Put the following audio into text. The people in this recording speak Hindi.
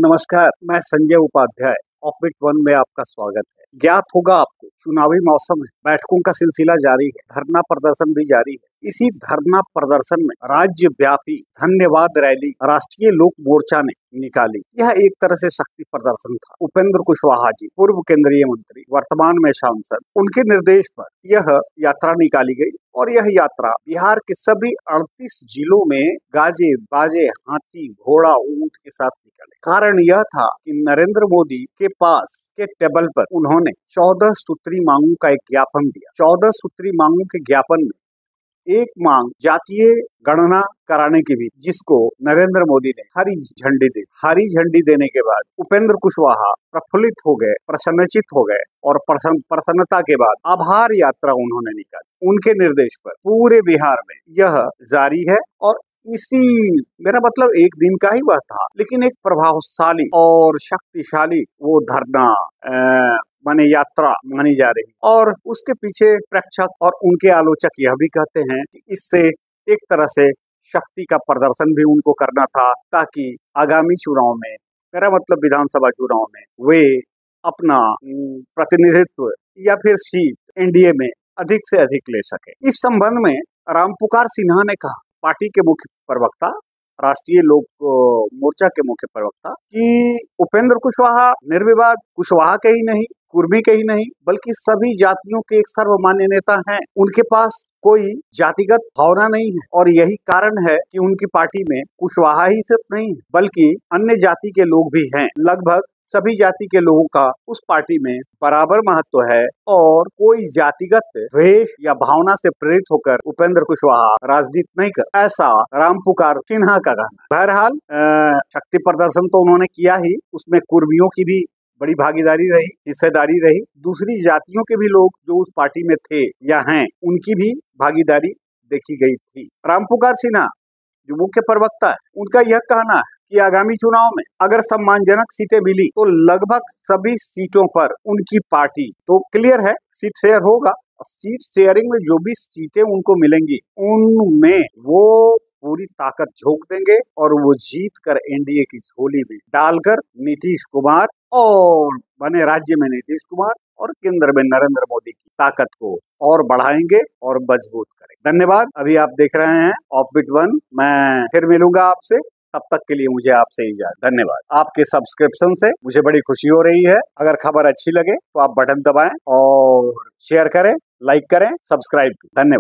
नमस्कार, मैं संजय उपाध्याय। ऑफबिट वन में आपका स्वागत है। ज्ञात होगा आपको, चुनावी मौसम है, बैठकों का सिलसिला जारी है, धरना प्रदर्शन भी जारी है। इसी धरना प्रदर्शन में राज्य व्यापी धन्यवाद रैली राष्ट्रीय लोक मोर्चा ने निकाली। यह एक तरह से शक्ति प्रदर्शन था। उपेंद्र कुशवाहा जी, पूर्व केंद्रीय मंत्री, वर्तमान में सांसद, उनके निर्देश पर यह यात्रा निकाली गई और यह यात्रा बिहार के सभी 38 जिलों में गाजे बाजे, हाथी, घोड़ा, ऊंट के साथ निकले। कारण यह था कि नरेंद्र मोदी के पास के टेबल पर उन्होंने 14 सूत्री मांगों का एक ज्ञापन दिया। 14 सूत्री मांगों के ज्ञापन में एक मांग जातीय गणना कराने की भी, जिसको नरेंद्र मोदी ने हरी झंडी दी। हरी झंडी देने के बाद उपेंद्र कुशवाहा प्रफुल्लित हो गए, प्रसन्नचित हो गए और प्रसन्नता के बाद आभार यात्रा उन्होंने निकाली। उनके निर्देश पर पूरे बिहार में यह जारी है और इसी, मेरा मतलब एक दिन का ही वह था, लेकिन एक प्रभावशाली और शक्तिशाली वो धरना माने यात्रा मानी जा रही। और उसके पीछे प्रेक्षक और उनके आलोचक यह भी कहते हैं कि इससे एक तरह से शक्ति का प्रदर्शन भी उनको करना था, ताकि आगामी चुनाव में, मेरा मतलब विधानसभा चुनाव में, वे अपना प्रतिनिधित्व या फिर सीट एनडीए में अधिक से अधिक ले सके। इस संबंध में रामपुकार सिन्हा ने कहा, पार्टी के मुख्य प्रवक्ता, राष्ट्रीय लोक मोर्चा के मुख्य प्रवक्ता, कि उपेंद्र कुशवाहा निर्विवाद कुशवाहा के ही नहीं, कुर्मी के ही नहीं, बल्कि सभी जातियों के एक सर्वमान्य नेता हैं। उनके पास कोई जातिगत भावना नहीं है और यही कारण है कि उनकी पार्टी में कुशवाहा ही सिर्फ नहीं है, बल्कि अन्य जाति के लोग भी हैं। लगभग सभी जाति के लोगों का उस पार्टी में बराबर महत्व है और कोई जातिगत द्वेष या भावना से प्रेरित होकर उपेंद्र कुशवाहा राजनीति नहीं कर, ऐसा रामपुकार सिन्हा का कहना। बहरहाल शक्ति प्रदर्शन तो उन्होंने किया ही, उसमें कुर्मियों की भी बड़ी भागीदारी रही, हिस्सेदारी रही। दूसरी जातियों के भी लोग जो उस पार्टी में थे या हैं, उनकी भी भागीदारी देखी गई थी। रामपुकार सिन्हा जो मुख्य प्रवक्ता है, उनका यह कहना है कि आगामी चुनाव में अगर सम्मानजनक सीटें मिली तो लगभग सभी सीटों पर उनकी पार्टी, तो क्लियर है सीट शेयर होगा, सीट शेयरिंग में जो भी सीटें उनको मिलेंगी उनमें वो पूरी ताकत झोंक देंगे और वो जीत कर एनडीए की झोली में डालकर नीतीश कुमार और बने राज्य में नीतीश कुमार और केंद्र में नरेंद्र मोदी की ताकत को और बढ़ाएंगे और मजबूत करेंगे। धन्यवाद। अभी आप देख रहे हैं ऑफबिट वन। मैं फिर मिलूंगा आपसे, तब तक के लिए मुझे आपसे इजाजत। धन्यवाद। आपके सब्सक्रिप्शन से मुझे बड़ी खुशी हो रही है। अगर खबर अच्छी लगे तो आप बटन दबाएं और शेयर करें, लाइक करें, सब्सक्राइब करें। धन्यवाद।